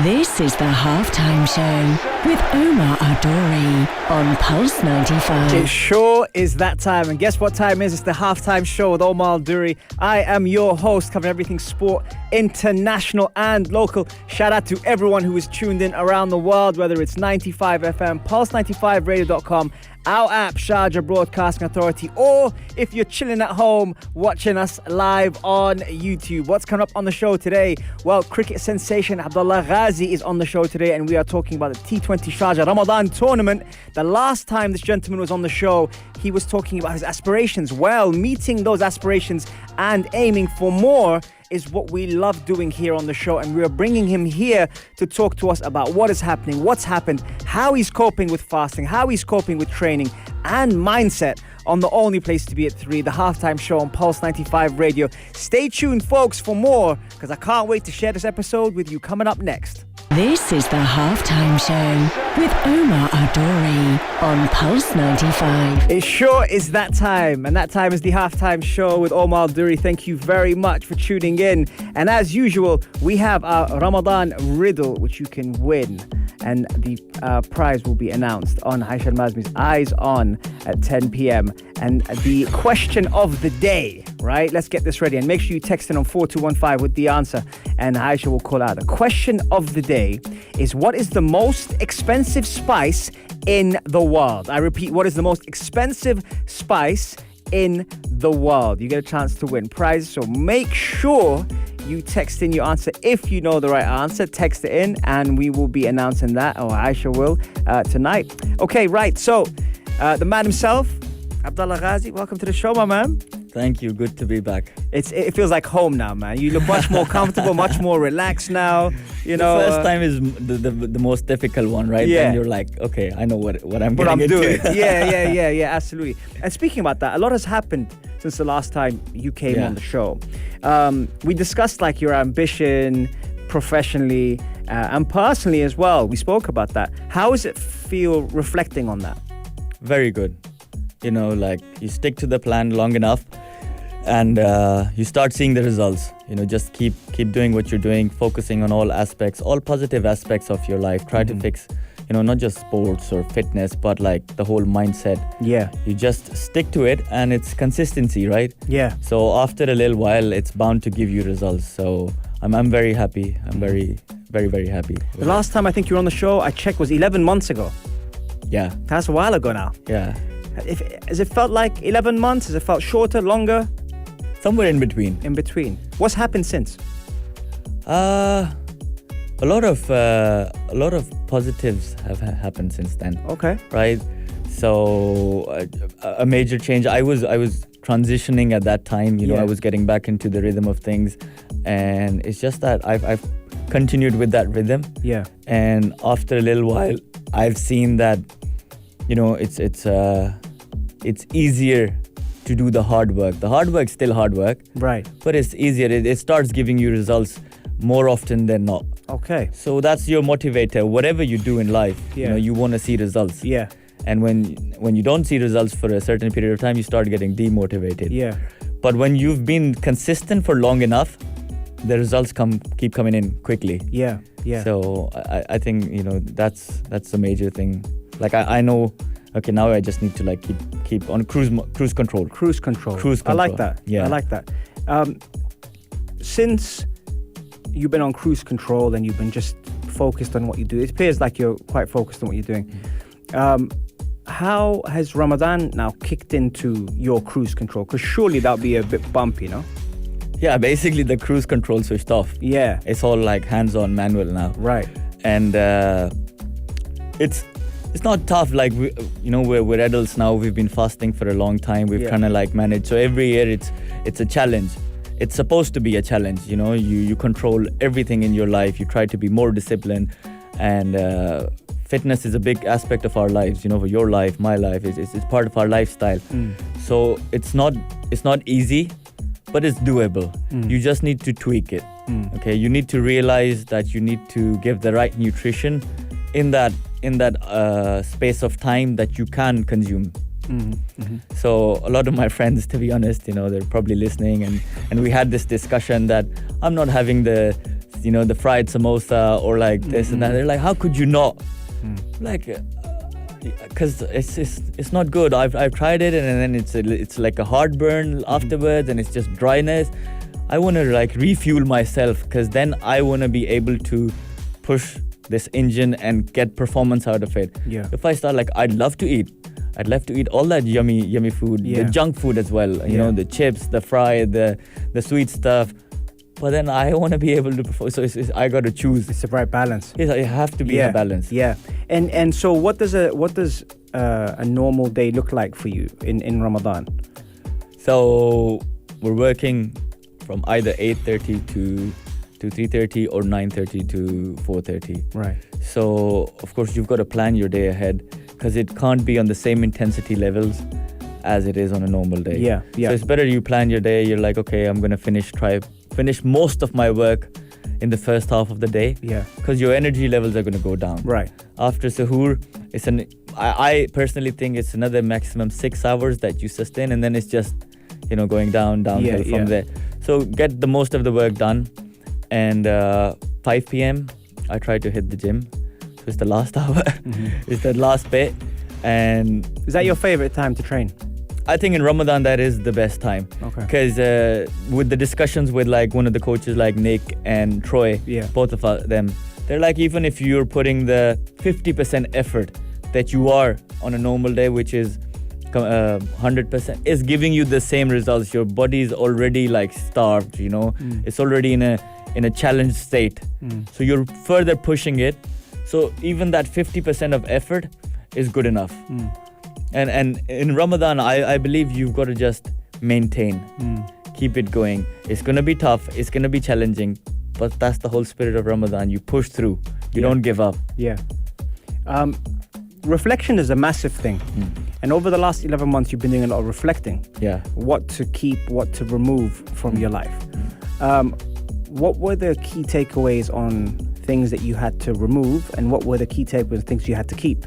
This is the Halftime Show with Omar Adori on Pulse 95. It sure is that time. And guess what time it is? It's the Halftime Show with Omar Adori. I am your host, covering everything sport, international and local. Shout out to everyone who is tuned in around the world, whether it's 95 FM, pulse95radio.com, our app, Sharjah Broadcasting Authority, or if you're chilling at home watching us live on YouTube. What's coming up on the show today? Well, cricket sensation Abdullah Ghazi is on the show today, and we are talking about the T20 Sharjah Ramadan tournament. The last time this gentleman was on the show, he was talking about his aspirations. Well, meeting those aspirations and aiming for more is what we love doing here on the show, and we are bringing him here to talk to us about what is happening, what's happened, how he's coping with fasting, how he's coping with training and mindset on the only place to be at 3, the Halftime Show on Pulse 95 Radio. Stay tuned, folks, for more, because I can't wait to share this episode with you coming up next. This is the Halftime Show with Omar Adori on Pulse 95. It sure is that time, and that time is the Halftime Show with Omar Adori. Thank you very much for tuning in. And as usual, we have our Ramadan riddle, which you can win. And the prize will be announced on Aisha Mazmi's Eyes On at 10 p.m. And the question of the day, right? Let's get this ready. And make sure you text in on 4215 with the answer. And Aisha will call out. The question of the day is, what is the most expensive spice in the world? I repeat, what is the most expensive spice in the world? You get a chance to win prizes. So make sure you text in your answer. If you know the right answer, text it in and we will be announcing that, or Aisha will, tonight. Okay, right. So the man himself, Abdullah Ghazi, welcome to the show, my man. Thank you. Good to be back. It feels like home now, man. You look much more comfortable, much more relaxed now. You know, the first time is the most difficult one, right? Yeah. And you're like, okay, I know what I'm what getting I'm into. doing. Yeah, absolutely. And speaking about that, a lot has happened since the last time you came on the show. We discussed like your ambition professionally and personally as well. We spoke about that. How does it feel reflecting on that? Very good. You know, like you stick to the plan long enough and you start seeing the results. You know, just keep doing what you're doing, focusing on all aspects, all positive aspects of your life. Try to fix, you know, not just sports or fitness, but like the whole mindset. Yeah. You just stick to it and it's consistency, right? Yeah. So after a little while, it's bound to give you results. So I'm very happy. I'm very, very, very happy. The last time I think you were on the show, I checked, was 11 months ago. Yeah. That's a while ago now. Yeah. Has it felt like 11 months? Has it felt shorter, longer? Somewhere in between. In between. What's happened since? A lot of positives have happened since then. Okay. Right. So a major change. I was transitioning at that time. You know, I was getting back into the rhythm of things, and it's just that I've continued with that rhythm. Yeah. And after a little while, I've seen that, you know, it's easier to do the hard work. The hard work's still hard work. Right. But it's easier. It starts giving you results more often than not. Okay. So that's your motivator. Whatever you do in life, you know, you want to see results. Yeah. And when you don't see results for a certain period of time, you start getting demotivated. Yeah. But when you've been consistent for long enough, the results keep coming in quickly. Yeah. Yeah. So I think, you know, that's the major thing. Like I know, okay, now I just need to like keep on cruise control. Cruise control. I like that. Yeah. I like that. Since you've been on cruise control and you've been just focused on what you do, it appears like you're quite focused on what you're doing. How has Ramadan now kicked into your cruise control? Because surely that'll be a bit bumpy, no? Yeah, basically the cruise control switched off. Yeah. It's all like hands-on manual now. Right. And it's not tough. Like, we're adults now. We've been fasting for a long time. We've kind of like managed. So every year it's a challenge. It's supposed to be a challenge. You know, you control everything in your life. You try to be more disciplined, and fitness is a big aspect of our lives. You know, for your life, my life, it's part of our lifestyle. So it's not easy, but it's doable. You just need to tweak it. Okay, you need to realize that you need to give the right nutrition in that space of time that you can consume. So a lot of my friends, to be honest, you know, they're probably listening, and we had this discussion that I'm not having the the fried samosa or like this and that. They're like, how could you not? Like, because it's not good. I've tried it, and then it's like a heartburn afterwards, and it's just dryness. I want to like refuel myself, because then I want to be able to push this engine and get performance out of it. Yeah. If I start, like, I'd love to eat all that yummy food, the junk food as well. You know, the chips, the fry, the sweet stuff. But then I want to be able to perform. So I got to choose. It's the right balance. Yes, it have to be a balance. Yeah. And so what does a normal day look like for you in Ramadan? So we're working from either 8:30 to 3:30 or 9:30 to 4:30. Right. So of course you've got to plan your day ahead, because it can't be on the same intensity levels as it is on a normal day. Yeah. So it's better you plan your day. You're like, okay, I'm gonna finish most of my work in the first half of the day. Yeah. Because your energy levels are gonna go down. Right. After suhoor, I personally think it's another maximum 6 hours that you sustain, and then it's just going downhill from there. So get the most of the work done, and 5 p.m. I try to hit the gym. So it's the last hour. It's the last bit. And is that your favorite time to train? I think in Ramadan that is the best time. Okay. Because with the discussions with like one of the coaches like Nick and Troy, both of them, they're like, even if you're putting the 50% effort that you are on a normal day, which is 100%, is giving you the same results. Your body is already like starved, it's already in a challenged state. So you're further pushing it. So even that 50% of effort is good enough. And in Ramadan, I believe you've got to just maintain, keep it going. It's going to be tough, it's going to be challenging, but that's the whole spirit of Ramadan. You push through, you don't give up. Yeah. Reflection is a massive thing. And over the last 11 months, you've been doing a lot of reflecting. Yeah. What to keep, what to remove from your life. What were the key takeaways on things that you had to remove, and what were the key takeaways, things you had to keep?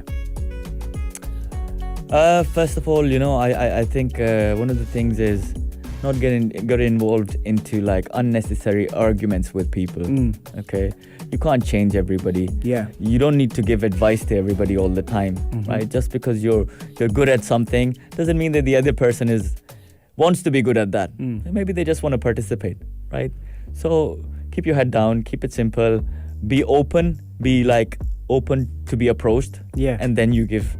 First of all, I think one of the things is not getting involved into like unnecessary arguments with people. Okay, you can't change everybody. Yeah, you don't need to give advice to everybody all the time, right? Just because you're good at something doesn't mean that the other person wants to be good at that. Maybe they just want to participate, right? So keep your head down, keep it simple, be open, open to be approached. Yeah, and then you give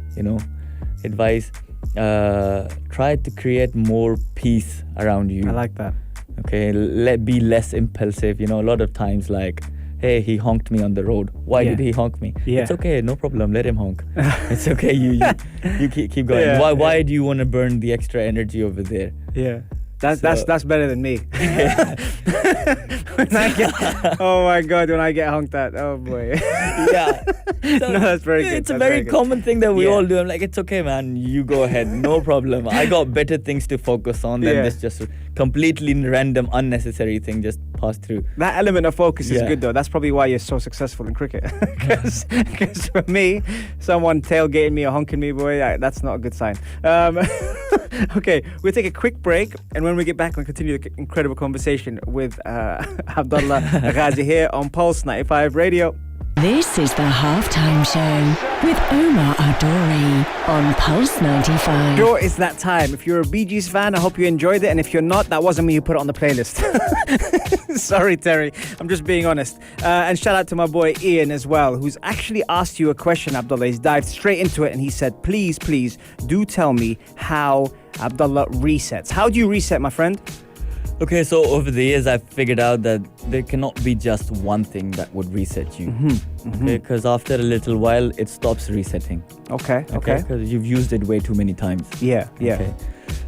advice. Try to create more peace around you. I like that. Okay, be less impulsive. A lot of times, like, hey, he honked me on the road. Why did he honk me? It's okay, no problem, let him honk. It's okay, you keep going. Why do you want to burn the extra energy over there? Yeah, that's better than me. Oh my God, when I get honked at, oh boy. So no, that's very good. It's a very common thing that we all do. I'm like, it's okay, man, you go ahead, no problem. I got better things to focus on than this just completely random, unnecessary thing just pass through. That element of focus is good though. That's probably why you're so successful in cricket. Because for me, someone tailgating me or honking me, boy, that's not a good sign. Okay, we'll take a quick break, and when we get back, we'll continue the incredible conversation with Abdullah Ghazi here on Pulse 95 Radio. This is the halftime show with Omar Adori on Pulse 95. Sure, it's that time. If you're a Bee Gees fan, I hope you enjoyed it. And if you're not, that wasn't me who put it on the playlist. Sorry, Terry. I'm just being honest. And shout out to my boy Ian as well, who's actually asked you a question, Abdullah. He's dived straight into it and he said, please, do tell me how Abdullah resets. How do you reset, my friend? Okay, so over the years, I've figured out that there cannot be just one thing that would reset you. Okay, because after a little while, it stops resetting. Okay. Because you've used it way too many times. Yeah. Okay.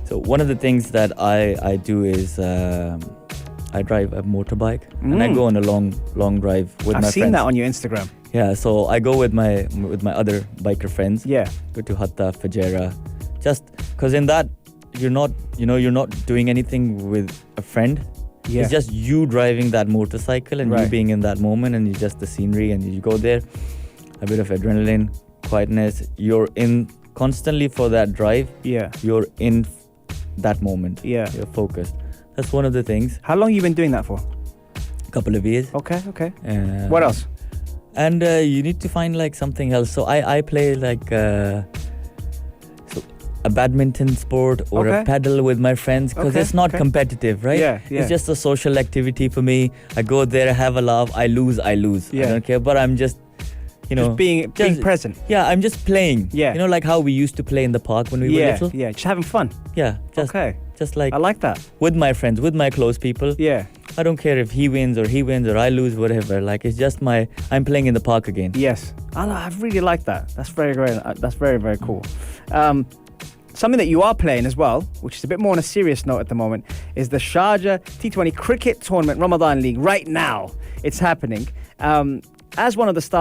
So one of the things that I do is I drive a motorbike and I go on a long drive with my friends. I've seen that on your Instagram. Yeah, so I go with my other biker friends. Yeah. Go to Hatta, Fujairah. Just because in that, you're not doing anything with a friend. Yeah. It's just you driving that motorcycle and you being in that moment, and you just the scenery, and you go there, a bit of adrenaline, quietness. You're in constantly for that drive. Yeah. You're in that moment. Yeah. You're focused. That's one of the things. How long have you been doing that for? A couple of years. Okay. What else? And you need to find like something else. So I play like a badminton sport or a paddle with my friends because it's not competitive, right? Yeah. It's just a social activity for me. I go there, I have a laugh, I lose. Yeah. I don't care, but I'm just, just being present. Yeah, I'm just playing. Yeah. You know, like how we used to play in the park when we were little? Yeah, just having fun. Yeah. Just like I like that. With my friends, with my close people. Yeah. I don't care if he wins or I lose, whatever. Like, it's just I'm playing in the park again. Yes. I really like that. That's very, very, that's very, very cool. Something that you are playing as well, which is a bit more on a serious note at the moment, is the Sharjah T20 Cricket Tournament Ramadan League. Right now, it's happening. As one of the stars